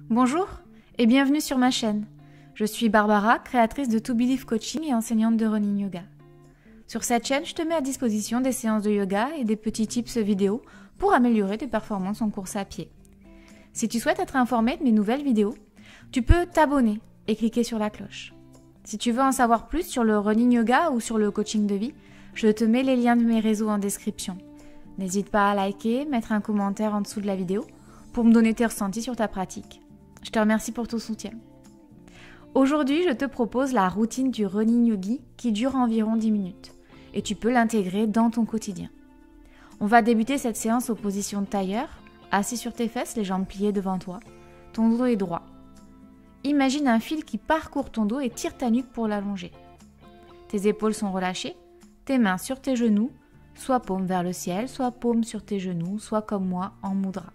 Bonjour et bienvenue sur ma chaîne. Je suis Barbara, créatrice de To Believe Coaching et enseignante de Running Yoga. Sur cette chaîne, je te mets à disposition des séances de yoga et des petits tips vidéo pour améliorer tes performances en course à pied. Si tu souhaites être informé de mes nouvelles vidéos, tu peux t'abonner et cliquer sur la cloche. Si tu veux en savoir plus sur le running yoga ou sur le coaching de vie, je te mets les liens de mes réseaux en description. N'hésite pas à liker, mettre un commentaire en dessous de la vidéo pour me donner tes ressentis sur ta pratique. Je te remercie pour ton soutien. Aujourd'hui, je te propose la routine du running yogi qui dure environ 10 minutes et tu peux l'intégrer dans ton quotidien. On va débuter cette séance en position de tailleur, assis sur tes fesses, les jambes pliées devant toi. Ton dos est droit. Imagine un fil qui parcourt ton dos et tire ta nuque pour l'allonger. Tes épaules sont relâchées, tes mains sur tes genoux, soit paume vers le ciel, soit paume sur tes genoux, soit comme moi en mudra.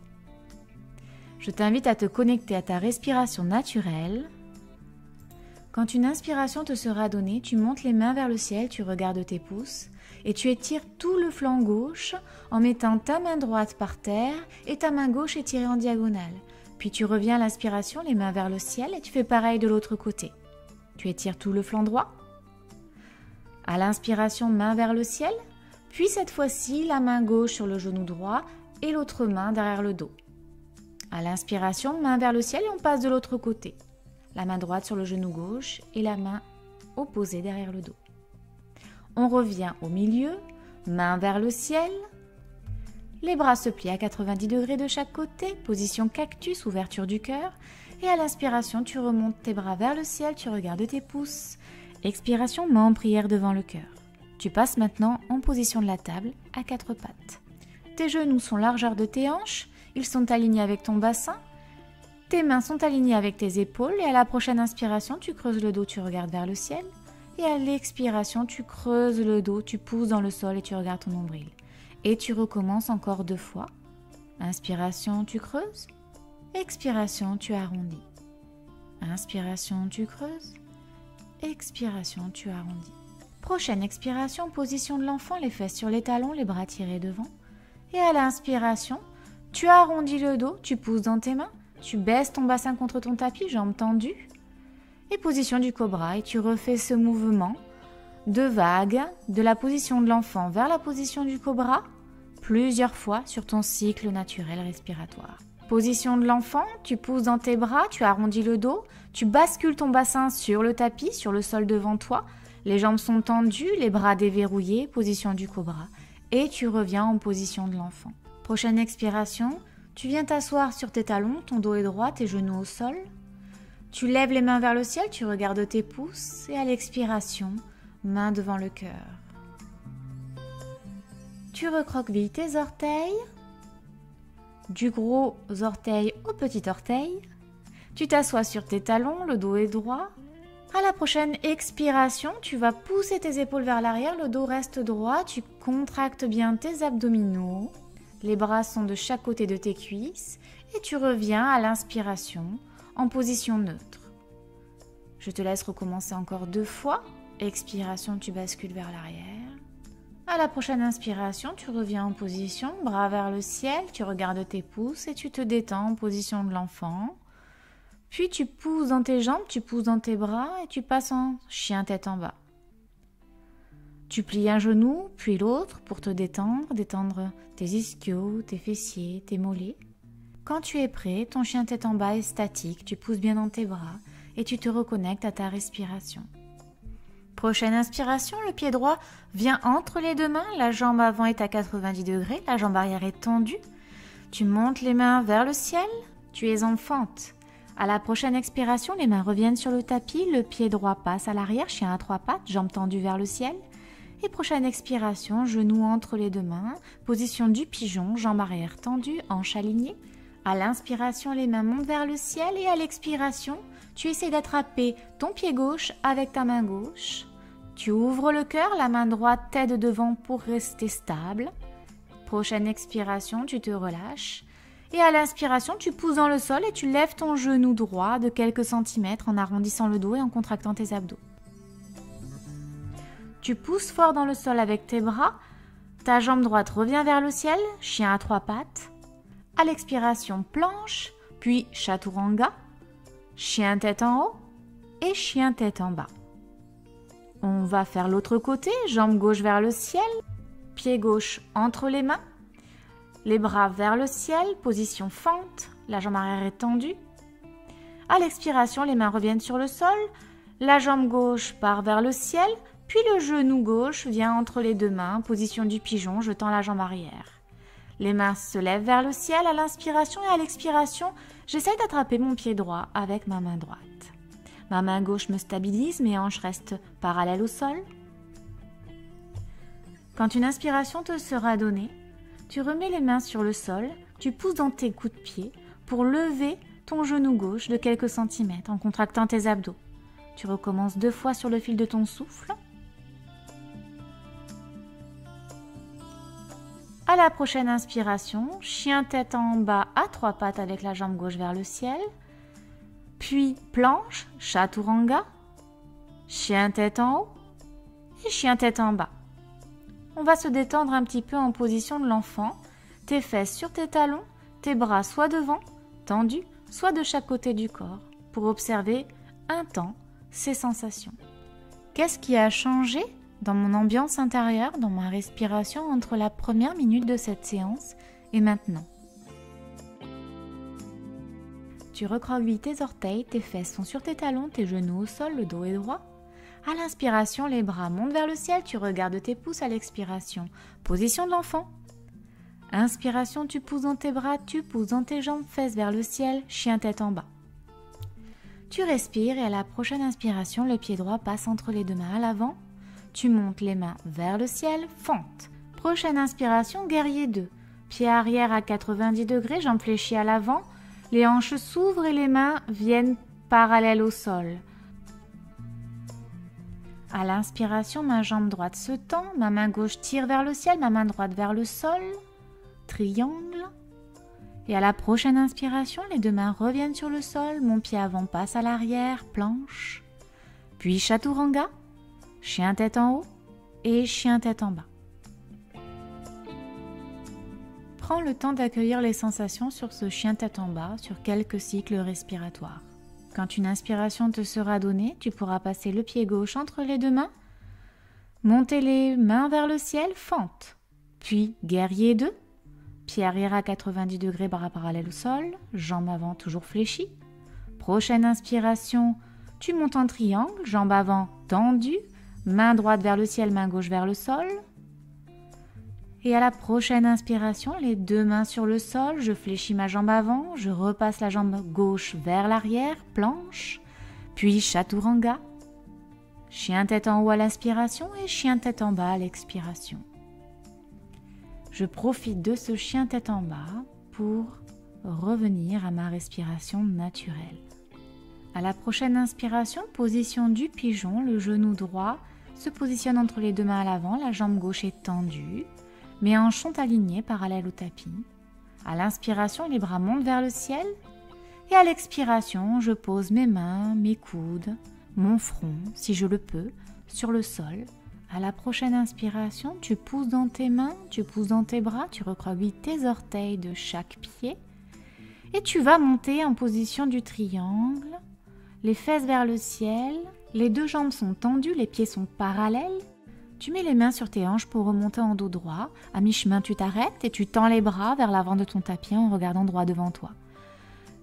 Je t'invite à te connecter à ta respiration naturelle. Quand une inspiration te sera donnée, tu montes les mains vers le ciel, tu regardes tes pouces et tu étires tout le flanc gauche en mettant ta main droite par terre et ta main gauche étirée en diagonale. Puis tu reviens à l'inspiration, les mains vers le ciel et tu fais pareil de l'autre côté. Tu étires tout le flanc droit. À l'inspiration, main vers le ciel. Puis cette fois-ci, la main gauche sur le genou droit et l'autre main derrière le dos. À l'inspiration, main vers le ciel et on passe de l'autre côté. La main droite sur le genou gauche et la main opposée derrière le dos. On revient au milieu, main vers le ciel. Les bras se plient à 90 degrés de chaque côté, position cactus, ouverture du cœur. Et à l'inspiration, tu remontes tes bras vers le ciel, tu regardes tes pouces. Expiration, main en prière devant le cœur. Tu passes maintenant en position de la table à 4 pattes. Tes genoux sont largeur de tes hanches, ils sont alignés avec ton bassin. Tes mains sont alignées avec tes épaules et à la prochaine inspiration, tu creuses le dos, tu regardes vers le ciel. Et à l'expiration, tu creuses le dos, tu pousses dans le sol et tu regardes ton nombril. Et tu recommences encore 2 fois. Inspiration, tu creuses. Expiration, tu arrondis. Inspiration, tu creuses. Expiration, tu arrondis. Prochaine expiration, position de l'enfant, les fesses sur les talons, les bras tirés devant. Et à l'inspiration, tu arrondis le dos, tu pousses dans tes mains, tu baisses ton bassin contre ton tapis, jambes tendues. Et position du cobra, et tu refais ce mouvement de vague de la position de l'enfant vers la position du cobra plusieurs fois sur ton cycle naturel respiratoire. Position de l'enfant, tu pousses dans tes bras, tu arrondis le dos, tu bascules ton bassin sur le tapis, sur le sol devant toi, les jambes sont tendues, les bras déverrouillés, position du cobra, et tu reviens en position de l'enfant. Prochaine expiration, tu viens t'asseoir sur tes talons, ton dos est droit, tes genoux au sol, tu lèves les mains vers le ciel, tu regardes tes pouces, et à l'expiration, main devant le cœur. Tu recroquevilles tes orteils, du gros orteil au petit orteil. Tu t'assois sur tes talons, le dos est droit. À la prochaine expiration, tu vas pousser tes épaules vers l'arrière, le dos reste droit. Tu contractes bien tes abdominaux. Les bras sont de chaque côté de tes cuisses. Et tu reviens à l'inspiration en position neutre. Je te laisse recommencer encore 2 fois. Expiration, tu bascules vers l'arrière. À la prochaine inspiration, tu reviens en position, bras vers le ciel, tu regardes tes pouces et tu te détends en position de l'enfant. Puis tu pousses dans tes jambes, tu pousses dans tes bras et tu passes en chien tête en bas. Tu plies un genou, puis l'autre pour te détendre tes ischios, tes fessiers, tes mollets. Quand tu es prêt, ton chien tête en bas est statique, tu pousses bien dans tes bras et tu te reconnectes à ta respiration. Prochaine inspiration, le pied droit vient entre les 2 mains, la jambe avant est à 90 degrés, la jambe arrière est tendue. Tu montes les mains vers le ciel, tu es en fente. À la prochaine expiration, les mains reviennent sur le tapis, le pied droit passe à l'arrière, chien à 3 pattes, jambes tendues vers le ciel. Et prochaine expiration, genoux entre les 2 mains, position du pigeon, jambe arrière tendue, hanche alignée. À l'inspiration, les mains montent vers le ciel et à l'expiration, tu essaies d'attraper ton pied gauche avec ta main gauche. Tu ouvres le cœur, la main droite t'aide devant pour rester stable. Prochaine expiration, tu te relâches. Et à l'inspiration, tu pousses dans le sol et tu lèves ton genou droit de quelques centimètres en arrondissant le dos et en contractant tes abdos. Tu pousses fort dans le sol avec tes bras. Ta jambe droite revient vers le ciel, chien à 3 pattes. À l'expiration, planche, puis chaturanga, chien tête en haut et chien tête en bas. On va faire l'autre côté, jambe gauche vers le ciel, pied gauche entre les mains, les bras vers le ciel, position fente, la jambe arrière est tendue. À l'expiration, les mains reviennent sur le sol, la jambe gauche part vers le ciel, puis le genou gauche vient entre les deux mains, position du pigeon, je tends la jambe arrière. Les mains se lèvent vers le ciel à l'inspiration et à l'expiration, j'essaye d'attraper mon pied droit avec ma main droite. Ma main gauche me stabilise, mes hanches restent parallèles au sol. Quand une inspiration te sera donnée, tu remets les mains sur le sol, tu pousses dans tes coups de pied pour lever ton genou gauche de quelques centimètres en contractant tes abdos. Tu recommences 2 fois sur le fil de ton souffle. À la prochaine inspiration, chien tête en bas à 3 pattes avec la jambe gauche vers le ciel. Puis planche, chaturanga, chien tête en haut et chien tête en bas. On va se détendre un petit peu en position de l'enfant, tes fesses sur tes talons, tes bras soit devant, tendus, soit de chaque côté du corps, pour observer un temps ces sensations. Qu'est-ce qui a changé dans mon ambiance intérieure, dans ma respiration entre la première minute de cette séance et maintenant? Tu recroquevilles tes orteils, tes fesses sont sur tes talons, tes genoux au sol, le dos est droit. À l'inspiration, les bras montent vers le ciel, tu regardes tes pouces. À l'expiration, position de l'enfant. Inspiration, tu pousses dans tes bras, tu pousses dans tes jambes, fesses vers le ciel, chien tête en bas. Tu respires et à la prochaine inspiration, le pied droit passe entre les deux mains à l'avant. Tu montes les mains vers le ciel, fente. Prochaine inspiration, guerrier 2. Pied arrière à 90 degrés, jambes fléchies à l'avant. Les hanches s'ouvrent et les mains viennent parallèles au sol. À l'inspiration, ma jambe droite se tend, ma main gauche tire vers le ciel, ma main droite vers le sol. Triangle. Et à la prochaine inspiration, les deux mains reviennent sur le sol, mon pied avant passe à l'arrière, planche. Puis chaturanga, chien tête en haut et chien tête en bas. Prends le temps d'accueillir les sensations sur ce chien tête en bas, sur quelques cycles respiratoires. Quand une inspiration te sera donnée, tu pourras passer le pied gauche entre les deux mains, monter les mains vers le ciel, fente. Puis guerrier 2, pied arrière à 90 degrés, bras parallèles au sol, jambes avant toujours fléchies. Prochaine inspiration, tu montes en triangle, jambes avant tendues, main droite vers le ciel, main gauche vers le sol. Et à la prochaine inspiration, les deux mains sur le sol, je fléchis ma jambe avant, je repasse la jambe gauche vers l'arrière, planche, puis chaturanga, chien tête en haut à l'inspiration et chien tête en bas à l'expiration. Je profite de ce chien tête en bas pour revenir à ma respiration naturelle. À la prochaine inspiration, position du pigeon, le genou droit se positionne entre les deux mains à l'avant, la jambe gauche est tendue. Mes hanches sont alignées, parallèles au tapis. À l'inspiration, les bras montent vers le ciel. Et à l'expiration, je pose mes mains, mes coudes, mon front, si je le peux, sur le sol. À la prochaine inspiration, tu pousses dans tes mains, tu pousses dans tes bras, tu recroquevilles tes orteils de chaque pied. Et tu vas monter en position du triangle, les fesses vers le ciel, les deux jambes sont tendues, les pieds sont parallèles. Tu mets les mains sur tes hanches pour remonter en dos droit. À mi-chemin, tu t'arrêtes et tu tends les bras vers l'avant de ton tapis en regardant droit devant toi.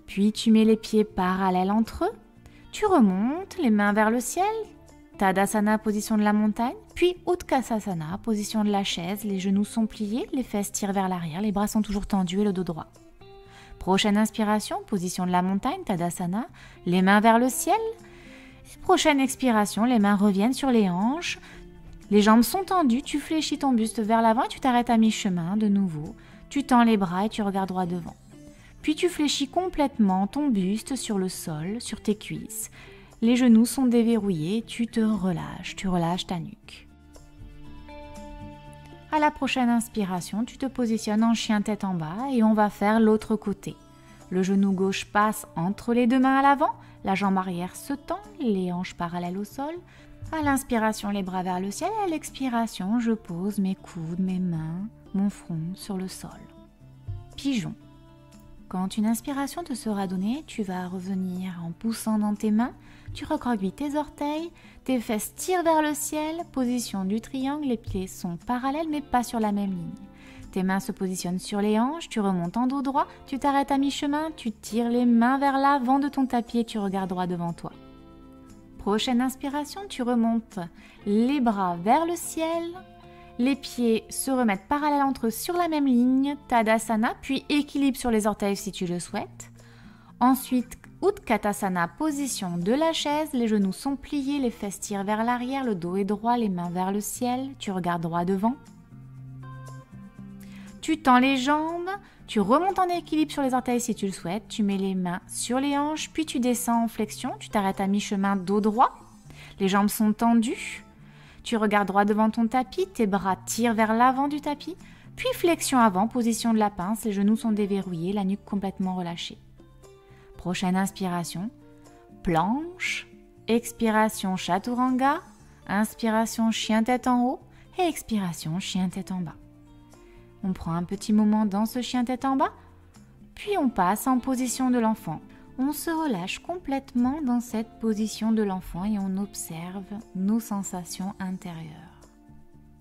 Puis tu mets les pieds parallèles entre eux. Tu remontes, les mains vers le ciel. Tadasana, position de la montagne. Puis Utkatasana, position de la chaise. Les genoux sont pliés, les fesses tirent vers l'arrière, les bras sont toujours tendus et le dos droit. Prochaine inspiration, position de la montagne, Tadasana. Les mains vers le ciel. Et prochaine expiration, les mains reviennent sur les hanches. Les jambes sont tendues, tu fléchis ton buste vers l'avant et tu t'arrêtes à mi-chemin de nouveau. Tu tends les bras et tu regardes droit devant. Puis tu fléchis complètement ton buste sur le sol, sur tes cuisses. Les genoux sont déverrouillés, tu relâches ta nuque. À la prochaine inspiration, tu te positionnes en chien tête en bas et on va faire l'autre côté. Le genou gauche passe entre les deux mains à l'avant, la jambe arrière se tend, les hanches parallèles au sol. À l'inspiration, les bras vers le ciel. À l'expiration, je pose mes coudes, mes mains, mon front sur le sol. Pigeon. Quand une inspiration te sera donnée, tu vas revenir en poussant dans tes mains, tu recroquevilles tes orteils, tes fesses tirent vers le ciel, position du triangle, les pieds sont parallèles mais pas sur la même ligne. Tes mains se positionnent sur les hanches, tu remontes en dos droit, tu t'arrêtes à mi-chemin, tu tires les mains vers l'avant de ton tapis et tu regardes droit devant toi. Prochaine inspiration, tu remontes les bras vers le ciel, les pieds se remettent parallèles entre eux sur la même ligne, Tadasana, puis équilibre sur les orteils si tu le souhaites. Ensuite, Utkatasana, position de la chaise, les genoux sont pliés, les fesses tirent vers l'arrière, le dos est droit, les mains vers le ciel, tu regardes droit devant. Tu tends les jambes, tu remontes en équilibre sur les orteils si tu le souhaites, tu mets les mains sur les hanches, puis tu descends en flexion, tu t'arrêtes à mi-chemin, dos droit, les jambes sont tendues. Tu regardes droit devant ton tapis, tes bras tirent vers l'avant du tapis, puis flexion avant, position de la pince, les genoux sont déverrouillés, la nuque complètement relâchée. Prochaine inspiration, planche, expiration chaturanga, inspiration chien tête en haut et expiration chien tête en bas. On prend un petit moment dans ce chien tête en bas, puis on passe en position de l'enfant. On se relâche complètement dans cette position de l'enfant et on observe nos sensations intérieures.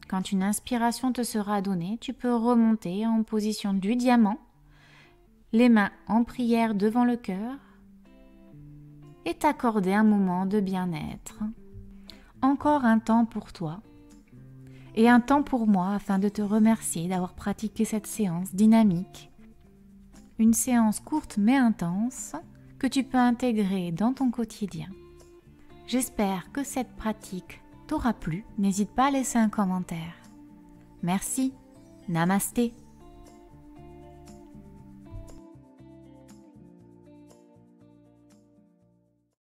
Quand une inspiration te sera donnée, tu peux remonter en position du diamant, les mains en prière devant le cœur et t'accorder un moment de bien-être. Encore un temps pour toi et un temps pour moi afin de te remercier d'avoir pratiqué cette séance dynamique. Une séance courte mais intense que tu peux intégrer dans ton quotidien. J'espère que cette pratique t'aura plu. N'hésite pas à laisser un commentaire. Merci. Namasté.